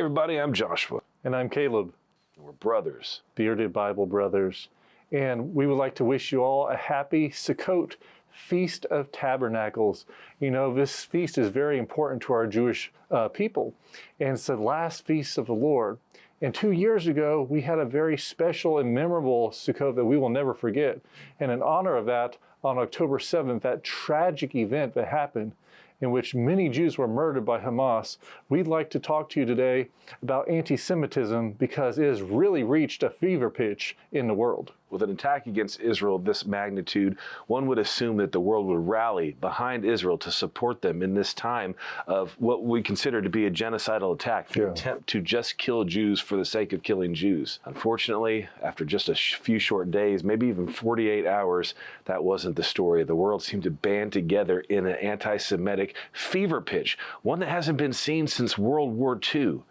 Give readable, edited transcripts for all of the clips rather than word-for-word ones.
everybody, I'm Joshua. And I'm Caleb. We're brothers. Bearded Bible brothers. And we would like to wish you all a happy Sukkot, Feast of Tabernacles. You know, this feast is very important to our Jewish people. And it's the last feast of the Lord. And 2 years ago, we had a very special and memorable Sukkot that we will never forget. And in honor of that, on October 7th, that tragic event that happened, in which many Jews were murdered by Hamas, we'd like to talk to you today about anti-Semitism because it has really reached a fever pitch in the world. With an attack against Israel of this magnitude, one would assume that the world would rally behind Israel to support them in this time of what we consider to be a genocidal attack, an attempt to just kill Jews for the sake of killing Jews. Unfortunately, after just a few short days, maybe even 48 hours, that wasn't the story. The world seemed to band together in an anti-Semitic fever pitch, one that hasn't been seen since World War II.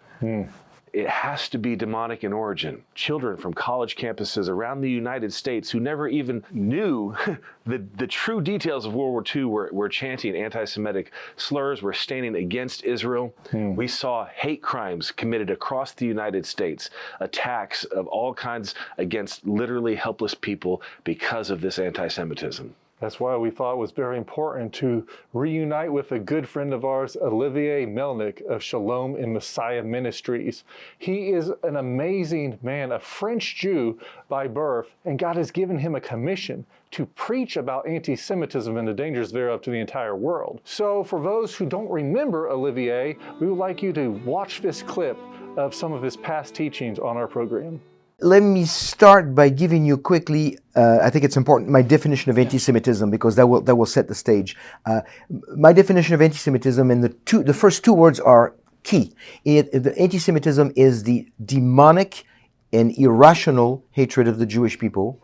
It has to be demonic in origin. Children from college campuses around the United States who never even knew the true details of World War II were chanting anti-Semitic slurs, were standing against Israel. We saw hate crimes committed across the United States, attacks of all kinds against literally helpless people because of this anti-Semitism. That's why we thought it was very important to reunite with a good friend of ours, Olivier Melnick of Shalom and Messiah Ministries. He is an amazing man, a French Jew by birth, and God has given him a commission to preach about anti-Semitism and the dangers thereof to the entire world. So for those who don't remember Olivier, we would like you to watch this clip of some of his past teachings on our program. Let me start by giving you quickly, I think it's important, my definition of anti-Semitism, because that will set the stage. My definition of anti-Semitism, and the first two words are key. The anti-Semitism is the demonic and irrational hatred of the Jewish people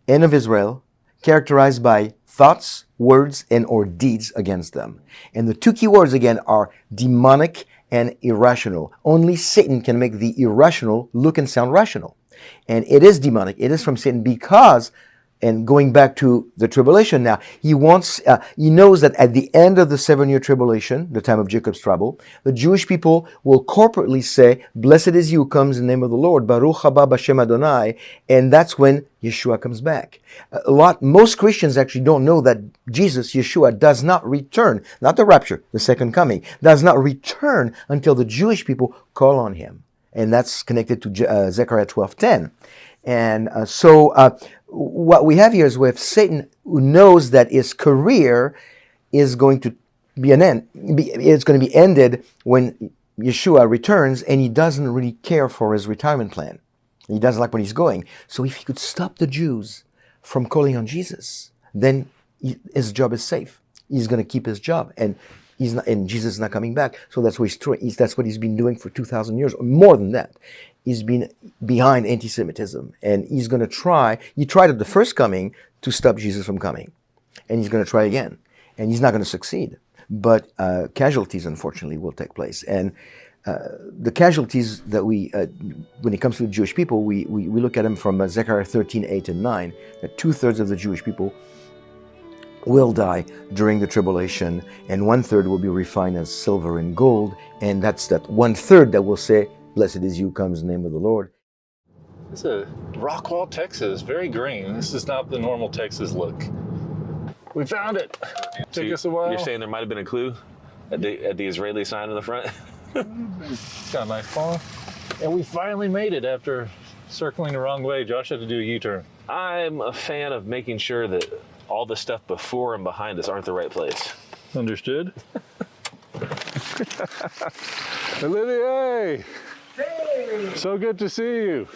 and of Israel, characterized by thoughts, words, and or deeds against them. And the two key words again are demonic and irrational. Only Satan can make the irrational look and sound rational. And it is demonic. It is from Satan because, and going back to the tribulation now, he knows that at the end of the 7-year tribulation, the time of Jacob's trouble, the Jewish people will corporately say, "Blessed is he who comes in the name of the Lord, Baruch haba b'shem Adonai," and that's when Yeshua comes back. Most Christians actually don't know that Jesus, Yeshua, does not return, not the rapture, the second coming, does not return until the Jewish people call on him. And that's connected to Zechariah 12:10. And so what we have here is with Satan, who knows that his career is going to be it's going to be ended when Yeshua returns, and he doesn't really care for his retirement plan. He doesn't like when he's going. So if he could stop the Jews from calling on Jesus, then his job is safe. He's going to keep his job, and Jesus is not coming back. So that's what he's been doing for 2,000 years, or more than that. He's been behind anti-Semitism, and he's going to try. He tried at the first coming to stop Jesus from coming, and he's going to try again, and he's not going to succeed. But casualties, unfortunately, will take place, and the casualties that when it comes to the Jewish people, we look at them from Zechariah 13:8 and 9. That 2/3 of the Jewish people will die during the tribulation, and 1/3 will be refined as silver and gold, and that's that 1/3 that will say, "Blessed is he who comes in the name of the Lord." This is Rockwall, Texas, very green. This is not the normal Texas look. We found it. Took us a while. You're saying there might have been a clue at the Israeli sign in the front? It's got a nice fall. And we finally made it after circling the wrong way. Josh had to do a U-turn. I'm a fan of making sure that all the stuff before and behind us aren't the right place. Understood? Olivier! Hey! So good to see you.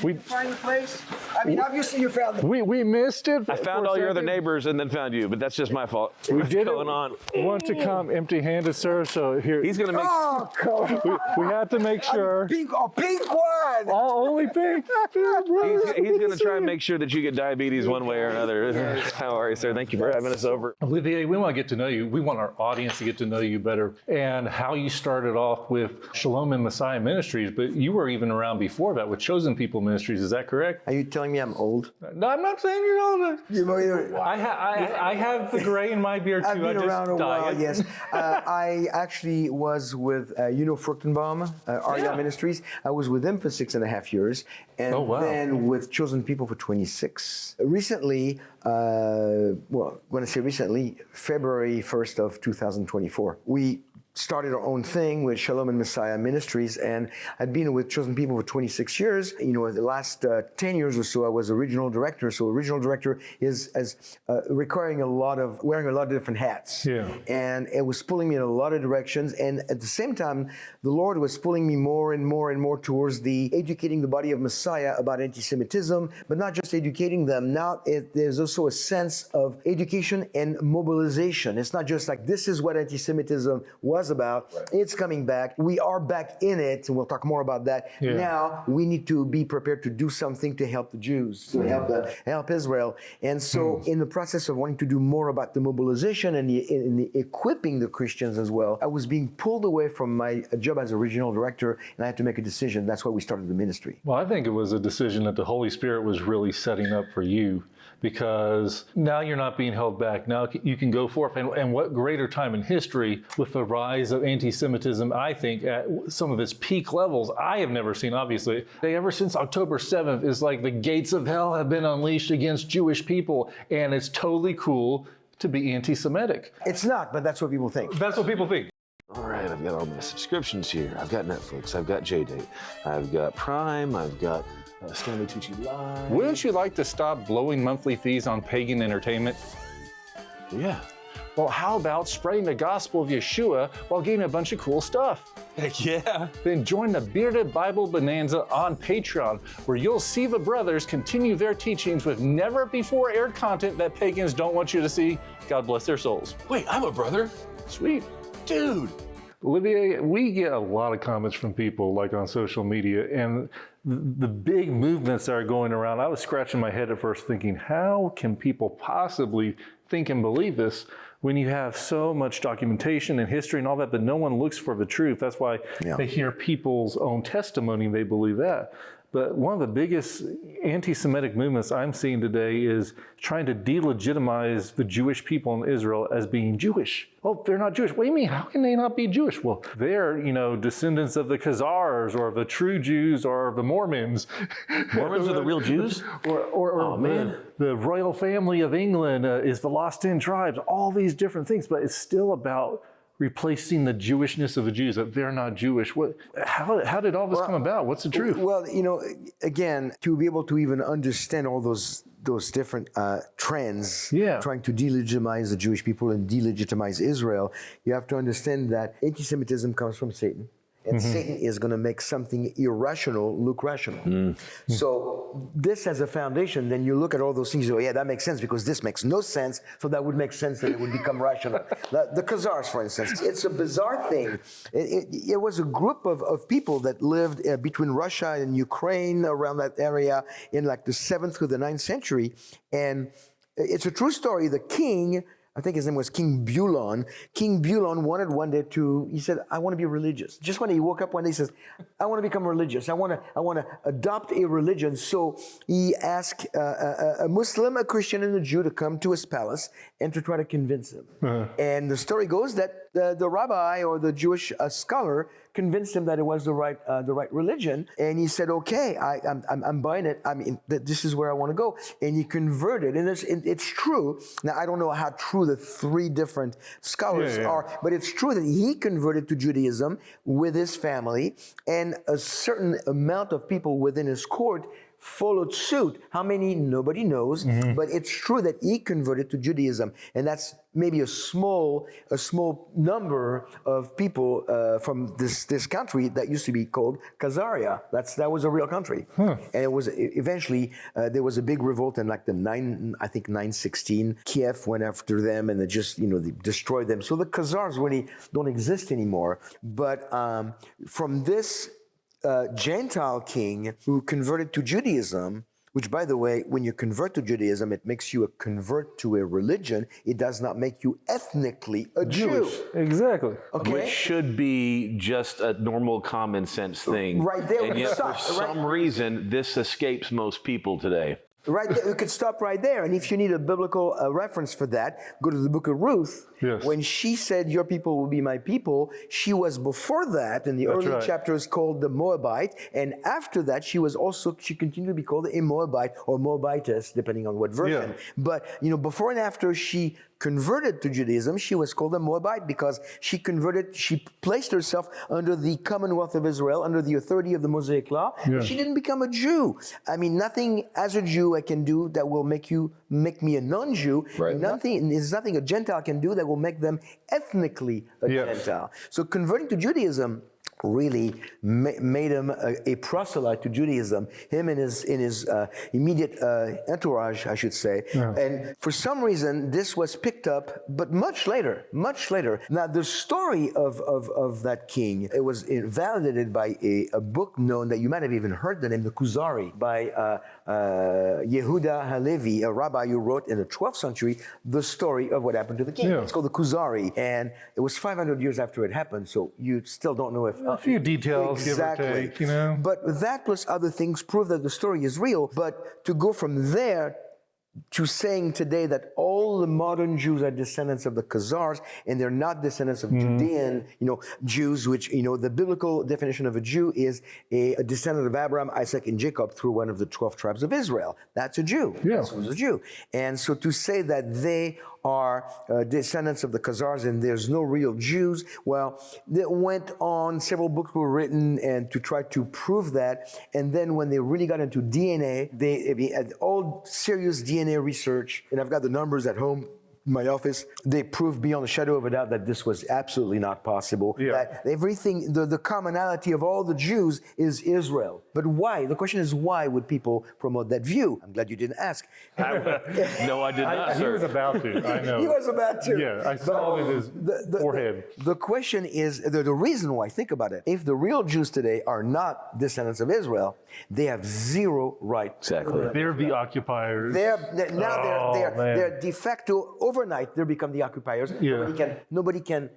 We find the place? I mean, obviously you found the We missed it. I found all your other neighbors and then found you, but that's just my fault. We What's didn't going on? want to come empty-handed, sir, so here. He's going to make... Oh, come on. We had to make sure. A pink one! Oh, only pink. He's going to try and make sure that you get diabetes one way or another. How are you, sir? Thank you for having us over. Olivier, we want to get to know you. We want our audience to get to know you better and how you started off with Shalom and Messiah Ministries, but you were even around before that with Chosen People Ministries. Is that correct? Are you telling me I'm old? No, I'm not saying you're old. You I have the gray in my beard too. I've been around a while, yes. I actually was with, Fruchtenbaum, Messiah Ministries. I was with them for 6.5 years. And then with Chosen People for 26. Recently, when I say recently, February 1st of 2024, we started our own thing with Shalom and Messiah Ministries, and I'd been with Chosen People for 26 years. The last 10 years or so, I was a regional director. So a regional director is wearing a lot of different hats. Yeah. And it was pulling me in a lot of directions. And at the same time, the Lord was pulling me more and more and more towards educating the body of Messiah about anti-Semitism, but not just educating them. Now there's also a sense of education and mobilization. It's not just like this is what anti-Semitism was about. Right. It's coming back. We are back in it, and we'll talk more about that. Yeah. Now we need to be prepared to do something to help the Jews, to help Israel. And so in the process of wanting to do more about the mobilization and the equipping the Christians as well, I was being pulled away from my job as a regional director, and I had to make a decision. That's why we started the ministry. Well, I think it was a decision that the Holy Spirit was really setting up for you, because now you're not being held back. Now you can go forth. And what greater time in history with the rise of anti-Semitism, I think, at some of its peak levels, I have never seen, obviously. Ever since October 7th, is like the gates of hell have been unleashed against Jewish people. And it's totally cool to be anti-Semitic. It's not, but that's what people think. That's what people think. All right, I've got all my subscriptions here. I've got Netflix, I've got JDate, I've got Prime, I've got Stanley Tucci Live. Wouldn't you like to stop blowing monthly fees on pagan entertainment? Yeah. Well, how about spreading the gospel of Yeshua while getting a bunch of cool stuff? Heck yeah. Then join the Bearded Bible Bonanza on Patreon, where you'll see the brothers continue their teachings with never before aired content that pagans don't want you to see. God bless their souls. Wait, I'm a brother? Sweet. Dude. Olivier, we get a lot of comments from people like on social media, and the big movements that are going around, I was scratching my head at first thinking, how can people possibly think and believe this when you have so much documentation and history and all that, but no one looks for the truth? That's why they hear people's own testimony and they believe that. But one of the biggest anti-Semitic movements I'm seeing today is trying to delegitimize the Jewish people in Israel as being Jewish. Oh, they're not Jewish. What do you mean? How can they not be Jewish? Well, they're, descendants of the Khazars or the true Jews or the Mormons. Mormons are the real Jews? The royal family of England is the lost 10 tribes, all these different things. But it's still about replacing the Jewishness of the Jews, that they're not Jewish. How did all this come about? What's the truth? Well, again, to be able to even understand all those different trends, trying to delegitimize the Jewish people and delegitimize Israel, you have to understand that anti-Semitism comes from Satan. And Satan is going to make something irrational look rational. So this as a foundation, then you look at all those things, you go, yeah, that makes sense because this makes no sense, so that would make sense that it would become rational. The Khazars, for instance, it's a bizarre thing. It was a group of people that lived between Russia and Ukraine, around that area, in like the 7th to the 9th century. And it's a true story. The king, I think his name was King Bulon. King Bulon wanted one day he said, I want to be religious. Just when he woke up one day, he says, I want to become religious. I want to adopt a religion. So he asked a Muslim, a Christian, and a Jew to come to his palace and to try to convince him. And the story goes that the rabbi or the Jewish scholar convinced him that it was the right religion, and he said, "Okay, I'm buying it. I mean, this is where I want to go." And he converted, and it's true. Now I don't know how true the three different scholars are, but it's true that he converted to Judaism with his family, and a certain amount of people within his court followed suit. How many? Nobody knows, but it's true that he converted to Judaism, and that's maybe a small number of people from this country that used to be called Khazaria. That was a real country, and it was eventually there was a big revolt in like the 916. Kiev went after them, and they just they destroyed them. So the Khazars really don't exist anymore. But from this Gentile king who converted to Judaism, which, by the way, when you convert to Judaism, it makes you a convert to a religion. It does not make you ethnically a Jew. Exactly. Okay? Which should be just a normal common sense thing. Right there, And we yet, stop, for some reason, this escapes most people today. Right there, we could stop right there. And if you need a biblical reference for that, go to the book of Ruth. Yes. When she said, your people will be my people, she was before that in the early chapters called the Moabite. And after that, she continued to be called a Moabite or Moabitess, depending on what version. Yeah. But, before and after she converted to Judaism, she was called a Moabite because she placed herself under the Commonwealth of Israel, under the authority of the Mosaic Law. Yeah. She didn't become a Jew. I mean, nothing as a Jew I can do that will make me a non-Jew. Right. There's nothing a Gentile can do that will make them ethnically a Gentile. So converting to Judaism really made him a proselyte to Judaism, him and his immediate entourage, I should say. Yeah. And for some reason, this was picked up, but much later. Now, the story of that king, it was validated by a book known that you might have even heard the name, the Kuzari, by Yehuda Halevi, a rabbi who wrote in the 12th century the story of what happened to the king. Yeah. It's called the Kuzari, and it was 500 years after it happened, so you still don't know if... A few details, give or take, But that plus other things prove that the story is real. But to go from there to saying today that all the modern Jews are descendants of the Khazars and they're not descendants of Judean, Jews, which, the biblical definition of a Jew is a descendant of Abraham, Isaac, and Jacob through one of the 12 tribes of Israel. That's a Jew. Yeah. That's who's a Jew. And so to say that they are descendants of the Khazars and there's no real Jews, well, that went on, several books were written and to try to prove that. And then when they really got into DNA, they had all serious DNA research, and I've got the numbers at home in my office, they proved beyond a shadow of a doubt that this was absolutely not possible. Yeah. That everything, the commonality of all the Jews is Israel. But why? The question is, why would people promote that view? I'm glad you didn't ask. No, I did not, He sir. was about to, I know. He was about to. Yeah, I saw it in his forehead. The question is, the reason why, think about it, if the real Jews today are not descendants of Israel, they have zero right. Exactly. They're the occupiers. They're de facto, overnight, they become the occupiers. Yeah. Nobody can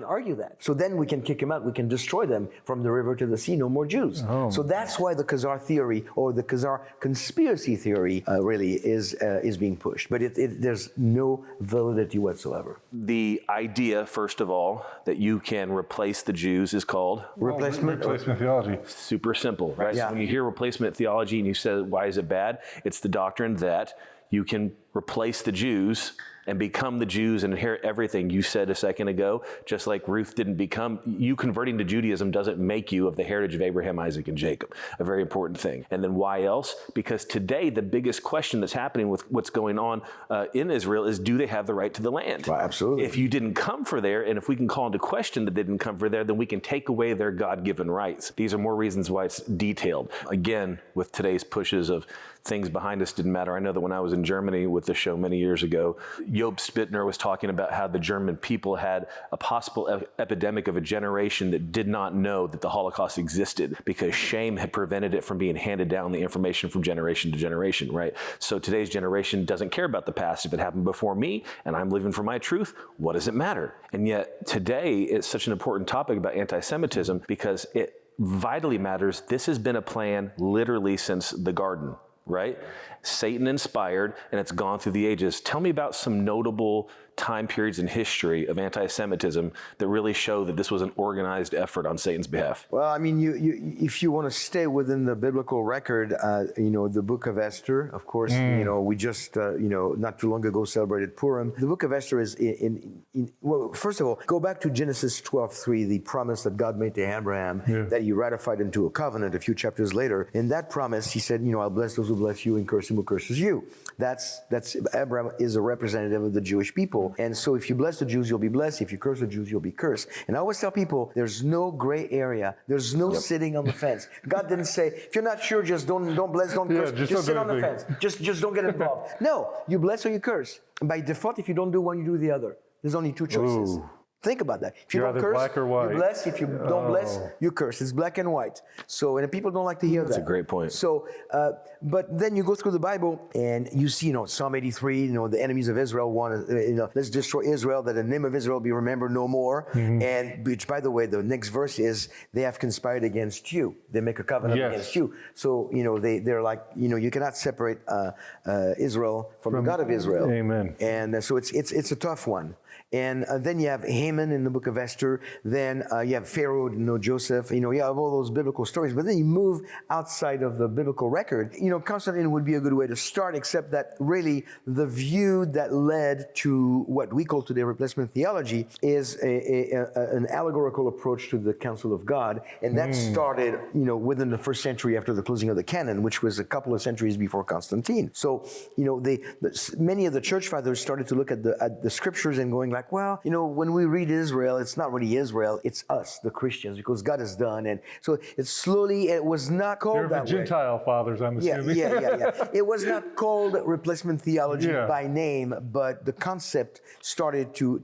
argue that. So then we can kick them out. We can destroy them from the river to the sea. No more Jews. Oh. So that's why the Khazar theory or the Khazar conspiracy theory really is being pushed. But there's no validity whatsoever. The idea, first of all, that you can replace the Jews is called Replacement theology. super simple, right? Yeah. So when you hear replacement theology and you say, why is it bad? It's the doctrine that you can replace the Jews and become the Jews and inherit everything you said a second ago, just like Ruth didn't become, you converting to Judaism doesn't make you of the heritage of Abraham, Isaac, and Jacob, a very important thing. And then why else? Because today, the biggest question that's happening with what's going on in Israel is, do they have the right to the land? Right, absolutely. If you didn't come for there, and if we can call into question that they didn't come for there, then we can take away their God-given rights. These are more reasons why it's detailed. Again, with today's pushes of things behind us didn't matter. I know that when I was in Germany with the show many years ago, Job Spittner was talking about how the German people had a possible epidemic of a generation that did not know that the Holocaust existed because shame had prevented it from being handed down the information from generation to generation, right? So today's generation doesn't care about the past. If it happened before me and I'm living for my truth, what does it matter? And yet today it's such an important topic about anti-Semitism because it vitally matters. This has been a plan literally since the garden. Right? Satan inspired, and it's gone through the ages. Tell me about some notable time periods in history of anti-Semitism that really show that this was an organized effort on Satan's behalf. Well, I mean, if you want to stay within the biblical record, the book of Esther, of course, we just, not too long ago celebrated Purim. The book of Esther is well, first of all, go back to Genesis 12:3, the promise that God made to Abraham, that he ratified into a covenant a few chapters later. In that promise, he said, I'll bless those who bless you and curse him who curses you. That's Abraham is a representative of the Jewish people. And so if you bless the Jews, you'll be blessed. If you curse the Jews, you'll be cursed. And I always tell people, there's no gray area. There's no sitting on the fence. God didn't say, if you're not sure, just don't bless, don't curse. Just sit on the fence. Just don't get involved. No, you bless or you curse. And by default, if you don't do one, you do the other. There's only two choices. Ooh. Think about that. If you You're don't either curse, black or white. you bless. If you don't bless, you curse. It's black and white. So, and people don't like to hear that. That's a great point. So, but then you go through the Bible and you see, Psalm 83, the enemies of Israel want to, let's destroy Israel, that the name of Israel be remembered no more. And which, by the way, the next verse is, they have conspired against you. They make a covenant against you. So, they're like, you cannot separate Israel from the God of Israel. Amen. And so it's a tough one. And then you have Haman in the book of Esther. Then you have Pharaoh, Joseph. You have all those biblical stories. But then you move outside of the biblical record. Constantine would be a good way to start, except that really the view that led to what we call today replacement theology is an allegorical approach to the counsel of God. And that started, within the first century after the closing of the canon, which was a couple of centuries before Constantine. So, many of the church fathers started to look at the scriptures and going like, well, when we read Israel, it's not really Israel, it's us, the Christians, because God has done. And so it was not called They're that the Gentile fathers, I'm assuming. Yeah. It was not called replacement theology by name, but the concept started to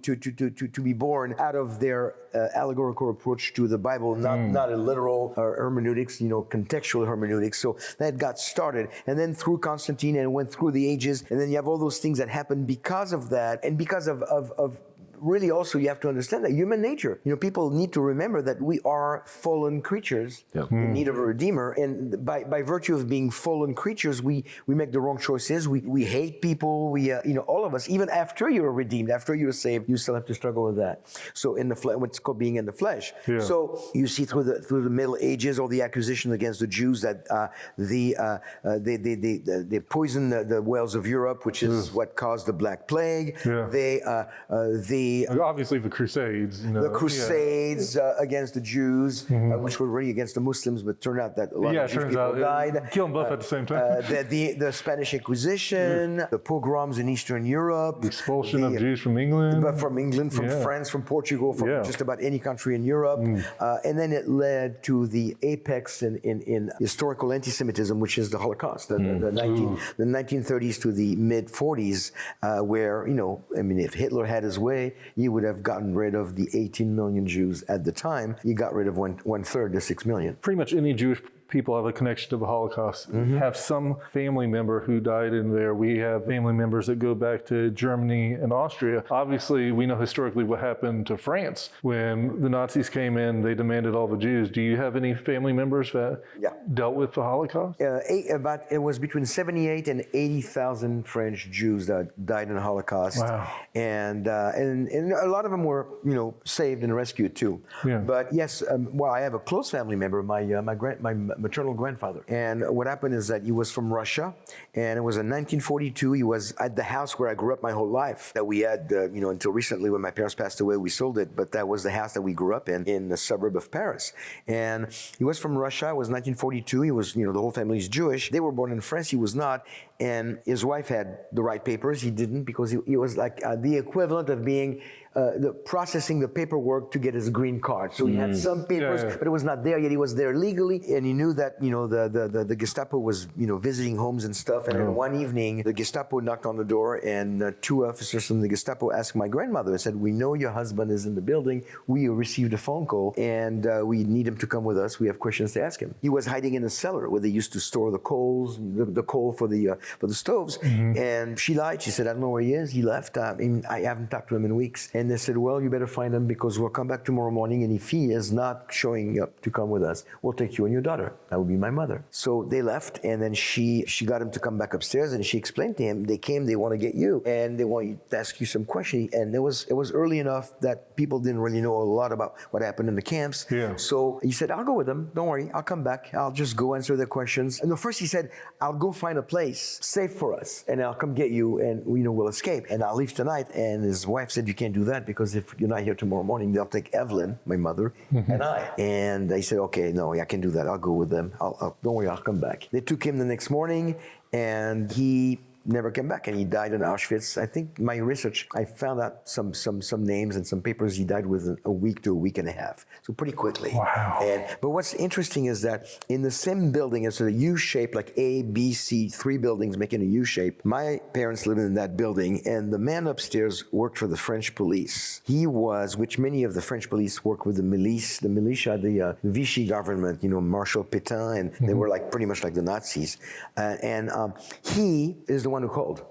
be born out of their allegorical approach to the Bible, not a literal hermeneutics, contextual hermeneutics. So that got started. And then through Constantine and went through the ages, and then you have all those things that happened because of that, and because of really also you have to understand that human nature. People need to remember that we are fallen creatures in need of a redeemer. And by virtue of being fallen creatures, we make the wrong choices. We hate people. We all of us, even after you're redeemed, after you're saved, you still have to struggle with that. So in the flesh, what's called being in the flesh. Yeah. So you see through the Middle Ages, all the accusations against the Jews that they poisoned the wells of Europe, which is what caused the Black Plague. Yeah. Obviously the Crusades. The Crusades against the Jews, which were really against the Muslims, but turned out that a lot of Jewish people died. Kill them both at the same time. The Spanish Inquisition, the pogroms in Eastern Europe. The expulsion of Jews from England. From England, from France, from Portugal, from just about any country in Europe. And then it led to the apex in historical anti-Semitism, which is the Holocaust, the 1930s to the mid-40s, where, if Hitler had his way, he would have gotten rid of the 18 million Jews at the time. He got rid of one third, the 6 million. Pretty much any Jewish people have a connection to the Holocaust, have some family member who died in there. We have family members that go back to Germany and Austria. Obviously, we know historically what happened to France when the Nazis came in, they demanded all the Jews. Do you have any family members that dealt with the Holocaust? It was between 78 and 80,000 French Jews that died in the Holocaust. Wow. And a lot of them were, saved and rescued too. Yeah. But yes, I have a close family member, my maternal grandfather. And what happened is that he was from Russia, and it was in 1942. He was at the house where I grew up my whole life, that we had, until recently when my parents passed away, we sold it, but that was the house that we grew up in the suburb of Paris. And he was from Russia. It was 1942. He was, the whole family is Jewish. They were born in France. He was not. And his wife had the right papers. He didn't, because he was like the equivalent of being processing the paperwork to get his green card. So he had some papers, but it was not there yet. He was there legally, and he knew that the Gestapo was visiting homes and stuff. And then one evening, the Gestapo knocked on the door, and two officers from the Gestapo asked my grandmother and said, "We know your husband is in the building. We received a phone call, and we need him to come with us. We have questions to ask him." He was hiding in a cellar where they used to store the coals, the coal for the stoves. And she lied. She said, "I don't know where he is. He left. I haven't talked to him in weeks." And they said, "Well, you better find him, because we'll come back tomorrow morning, and if he is not showing up to come with us, we'll take you and your daughter. That would be my mother." So they left, and then she got him to come back upstairs, and she explained to him, "They came, they want to get you, and they want to ask you some questions." And it was early enough that people didn't really know a lot about what happened in the camps. Yeah. So he said, "I'll go with them. Don't worry. I'll come back. I'll just go answer their questions." And first he said, "I'll go find a place safe for us, and I'll come get you, and we'll escape, and I'll leave tonight." And his wife said, "You can't do that, because if you're not here tomorrow morning, they'll take Evelyn, my mother, and I." And I said, "Okay, no, I can do that. I'll go with them. Don't worry, I'll come back." They took him the next morning, and he never came back, and he died in Auschwitz. I think my research, I found out some names and some papers. He died within a week to a week and a half, so pretty quickly. Wow. But what's interesting is that in the same building, it's a U shape, like A, B, C, 3 buildings making a U shape. My parents lived in that building, and the man upstairs worked for the French police. He was, which many of the French police worked with the militia, the Vichy government, Marshal Pétain, and they were like pretty much like the Nazis. He is the one who called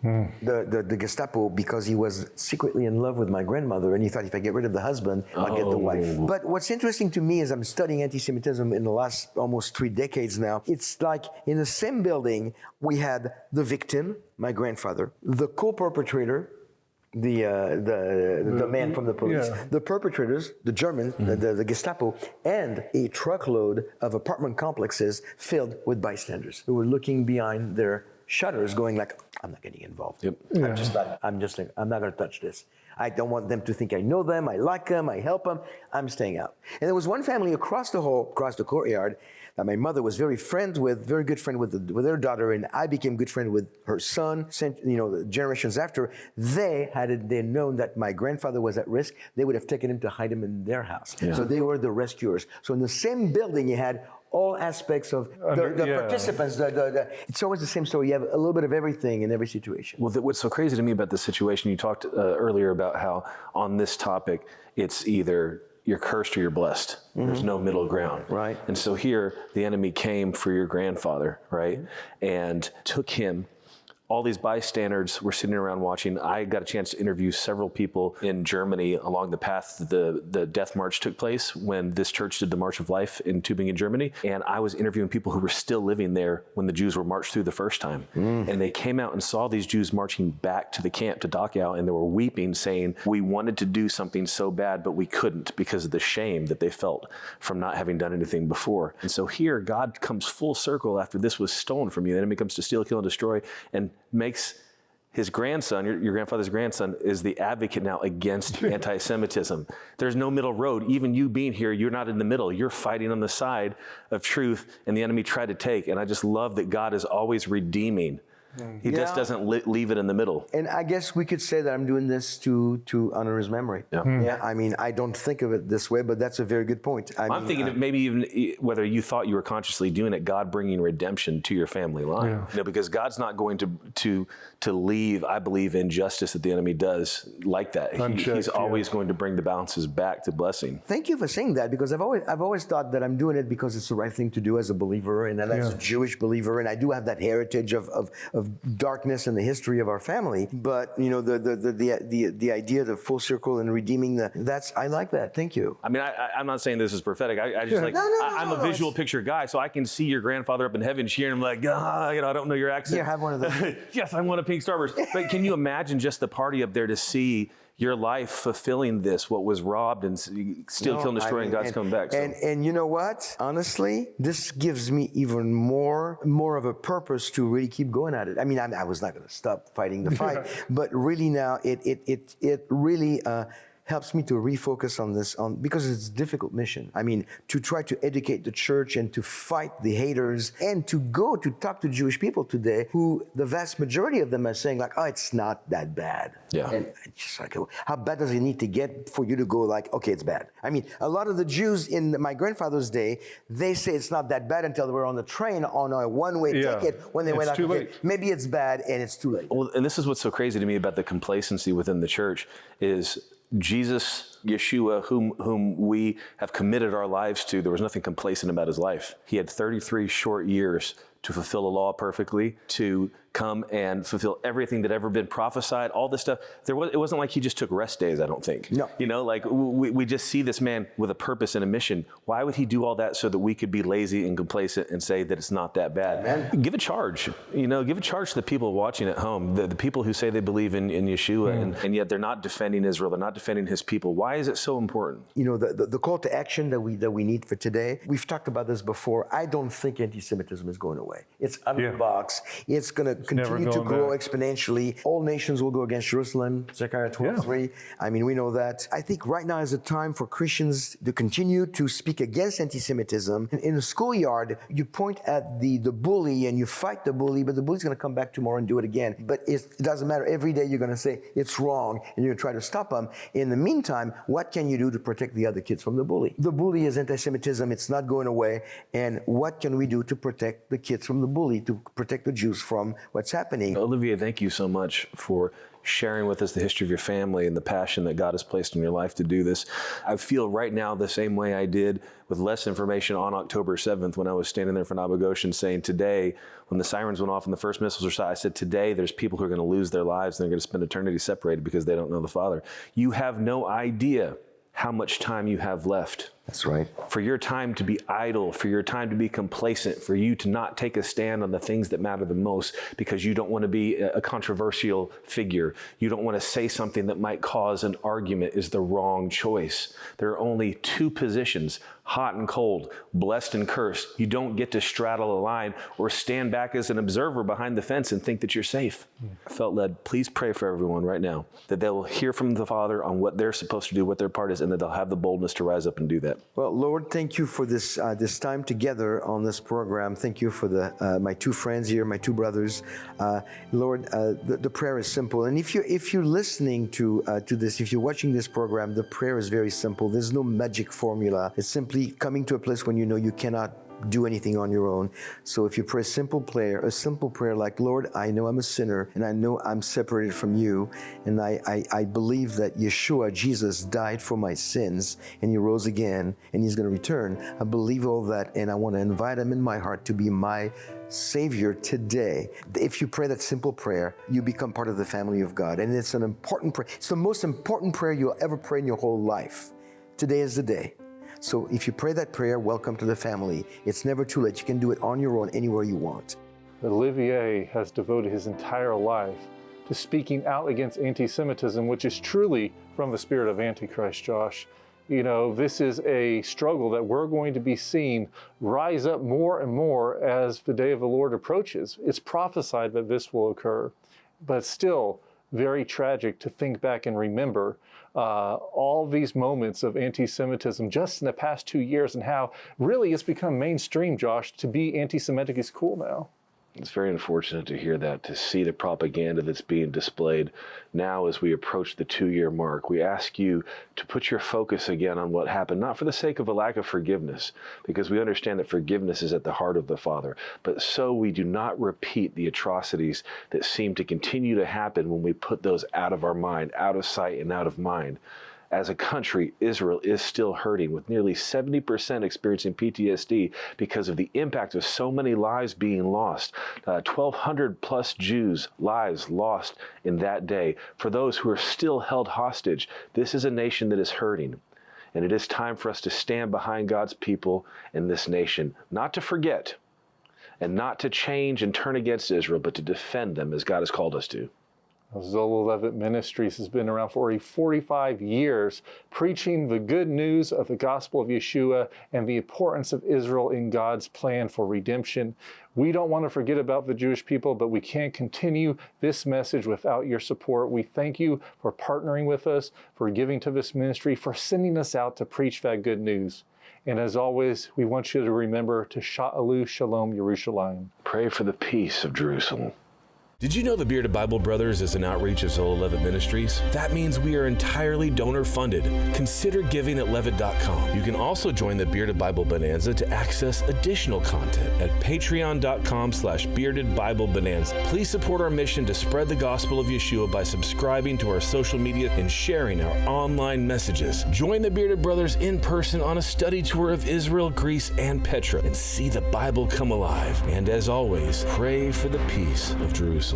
the Gestapo because he was secretly in love with my grandmother, and he thought if I get rid of the husband, I'll get the wife. But what's interesting to me is I'm studying anti-Semitism in the last almost 3 decades now. It's like in the same building, we had the victim, my grandfather, the co-perpetrator, the man from the police, the perpetrators, the Germans, the Gestapo, and a truckload of apartment complexes filled with bystanders who were looking behind their shutters going like, I'm not getting involved. Yep. I'm not going to touch this. I don't want them to think I know them, I like them, I help them. I'm staying out. And there was one family across the courtyard that my mother was very good friend with their daughter, and I became good friend with her son. Generations after, had they known that my grandfather was at risk, they would have taken him to hide him in their house. Yeah. So they were the rescuers. So in the same building, you had all aspects of the participants. It's always the same story. You have a little bit of everything in every situation. Well, what's so crazy to me about this situation, you talked earlier about how on this topic, it's either you're cursed or you're blessed. There's no middle ground. Right. And so here, the enemy came for your grandfather, right? And took him. All these bystanders were sitting around watching. I got a chance to interview several people in Germany along the path the death march took place when this church did the March of Life in Tübingen, Germany. And I was interviewing people who were still living there when the Jews were marched through the first time. And they came out and saw these Jews marching back to the camp to Dachau, and they were weeping, saying, we wanted to do something so bad, but we couldn't because of the shame that they felt from not having done anything before. And so here, God comes full circle after this was stolen from you. The enemy comes to steal, kill, and destroy, and makes his grandson, your grandfather's grandson, is the advocate now against anti-Semitism. There's no middle road. Even you being here, you're not in the middle. You're fighting on the side of truth, and the enemy tried to take. And I just love that God is always redeeming. He just doesn't leave it in the middle. And I guess we could say that I'm doing this to honor his memory. Yeah. I mean, I don't think of it this way, but that's a very good point. I'm thinking of maybe even whether you thought you were consciously doing it, God bringing redemption to your family line. Because God's not going to leave, I believe, injustice that the enemy does like that. He's always going to bring the balances back to blessing. Thank you for saying that, because I've always thought that I'm doing it because it's the right thing to do as a believer and as a Jewish believer, and I do have that heritage of darkness in the history of our family. But the idea, the full circle and redeeming I like that. Thank you. I mean, I'm not saying this is prophetic. I'm a visual picture guy, so I can see your grandfather up in heaven cheering. I'm like, I don't know your accent. Yeah, have one of those. Yes, I want a pink Starburst. But can you imagine just the party up there to see your life fulfilling this, what was robbed and still kill and destroy, and God's coming back. So. And you know what? Honestly, this gives me even more of a purpose to really keep going at it. I mean, I was not going to stop fighting the fight, but really now it really helps me to refocus on this, because it's a difficult mission. I mean, to try to educate the church and to fight the haters and to go to talk to Jewish people today who the vast majority of them are saying like, oh, it's not that bad. Yeah. And it's just like, how bad does it need to get for you to go like, okay, it's bad? I mean, a lot of the Jews in my grandfather's day, they say it's not that bad until they were on the train on a one-way ticket when they went out. Too late. Maybe it's bad and it's too late. Well, and this is what's so crazy to me about the complacency within the church is Jesus, Yeshua, whom we have committed our lives to, there was nothing complacent about his life. He had 33 short years to fulfill the law perfectly, to come and fulfill everything that ever been prophesied, all this stuff. It wasn't like he just took rest days, I don't think. No. Like we just see this man with a purpose and a mission. Why would he do all that so that we could be lazy and complacent and say that it's not that bad? Amen. Give a charge, give a charge to the people watching at home, the people who say they believe in Yeshua and yet they're not defending Israel, they're not defending his people. Why is it so important? The call to action that we need for today, we've talked about this before. I don't think anti-Semitism is going away. It's under the box. It's going to never continue to going grow back. exponentially. All nations will go against Jerusalem, Zechariah 12:3. I mean, we know that. I think right now is the time for Christians to continue to speak against anti-Semitism. In a schoolyard, you point at the bully and you fight the bully, but the bully's going to come back tomorrow and do it again. But it doesn't matter. Every day you're going to say it's wrong and you're going to try to stop them. In the meantime, what can you do to protect the other kids from the bully? The bully is anti-Semitism. It's not going away. And what can we do to protect the kids from the bully, to protect the Jews from what's happening? Olivier, thank you so much for sharing with us the history of your family and the passion that God has placed in your life to do this. I feel right now the same way I did with less information on October 7th when I was standing there for Abu Ghosh saying today, when the sirens went off and the first missiles were shot, I said today there's people who are going to lose their lives and they're going to spend eternity separated because they don't know the Father. You have no idea how much time you have left. That's right. For your time to be idle, for your time to be complacent, for you to not take a stand on the things that matter the most because you don't want to be a controversial figure. You don't want to say something that might cause an argument is the wrong choice. There are only two positions, hot and cold, blessed and cursed. You don't get to straddle a line or stand back as an observer behind the fence and think that you're safe. I felt led, please pray for everyone right now that they will hear from the Father on what they're supposed to do, what their part is, and that they'll have the boldness to rise up and do that. Well, Lord, thank you for this time together on this program. Thank you for my two friends here, my two brothers. Lord, the prayer is simple, and if you're listening to this, if you're watching this program, the prayer is very simple. There's no magic formula. It's simply coming to a place when you know you cannot do anything on your own. So if you pray a simple prayer like, Lord, I know I'm a sinner and I know I'm separated from you, and I believe that Yeshua, Jesus, died for my sins and he rose again and he's going to return. I believe all that and I want to invite him in my heart to be my Savior today. If you pray that simple prayer, you become part of the family of God, and it's an important prayer. It's the most important prayer you'll ever pray in your whole life. Today is the day. So if you pray that prayer, welcome to the family. It's never too late. You can do it on your own, anywhere you want. Olivier has devoted his entire life to speaking out against anti-Semitism, which is truly from the spirit of Antichrist, Josh. You know, this is a struggle that we're going to be seeing rise up more and more as the day of the Lord approaches. It's prophesied that this will occur, but still very tragic to think back and remember all these moments of anti-Semitism just in the past 2 years, and how really it's become mainstream, Josh. To be anti-Semitic is cool now. It's very unfortunate to hear that, to see the propaganda that's being displayed now as we approach the 2-year mark. We ask you to put your focus again on what happened, not for the sake of a lack of forgiveness, because we understand that forgiveness is at the heart of the Father, but so we do not repeat the atrocities that seem to continue to happen when we put those out of our mind, out of sight and out of mind. As a country, Israel is still hurting, with nearly 70% experiencing PTSD because of the impact of so many lives being lost. 1,200 plus Jews' lives lost in that day. For those who are still held hostage, this is a nation that is hurting. And it is time for us to stand behind God's people in this nation, not to forget and not to change and turn against Israel, but to defend them as God has called us to. Messiah Ministries has been around for 45 years, preaching the good news of the gospel of Yeshua and the importance of Israel in God's plan for redemption. We don't want to forget about the Jewish people, but we can't continue this message without your support. We thank you for partnering with us, for giving to this ministry, for sending us out to preach that good news. And as always, we want you to remember to Sha'alu Shalom Yerushalayim. Pray for the peace of Jerusalem. Did you know the Bearded Bible Brothers is an outreach of Zola Levitt Ministries? That means we are entirely donor-funded. Consider giving at levitt.com. You can also join the Bearded Bible Bonanza to access additional content at patreon.com/Bearded Bible Bonanza. Please support our mission to spread the gospel of Yeshua by subscribing to our social media and sharing our online messages. Join the Bearded Brothers in person on a study tour of Israel, Greece, and Petra, and see the Bible come alive. And as always, pray for the peace of Jerusalem.